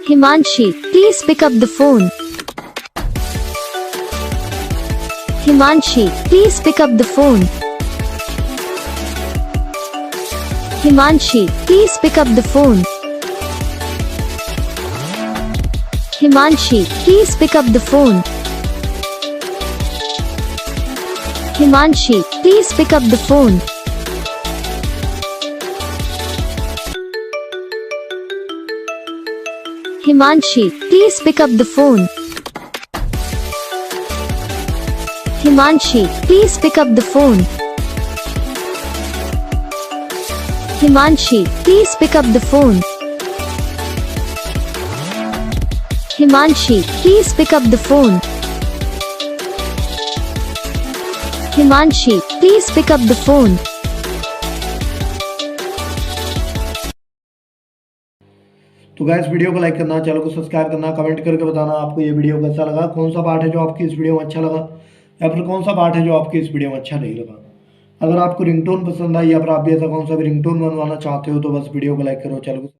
Himanshi, please pick up the phone. Himanshi, please pick up the phone. Himanshi, please pick up the phone. Himanshi, please pick up the phone. Himanshi, please pick up the phone. Himanshi, please pick up the phone. Himanshi, please pick up the phone. Himanshi, please pick up the phone. Himanshi, please pick up the phone. Himanshi, please pick up the phone. तो guys video को like करना, channel को subscribe करना, comment करके बताना आपको ये video कैसा लगा, कौन सा पार्ट है जो आपकी इस वीडियो में अच्छा लगा या फिर कौन सा पार्ट है जो आपकी इस वीडियो में अच्छा नहीं लगा। अगर आपको रिंगटोन पसंद आई या फिर आप भी ऐसा कौन सा भी रिंगटोन बनवाना चाहते हो तो बस वीडियो को लाइक करो, चैनल को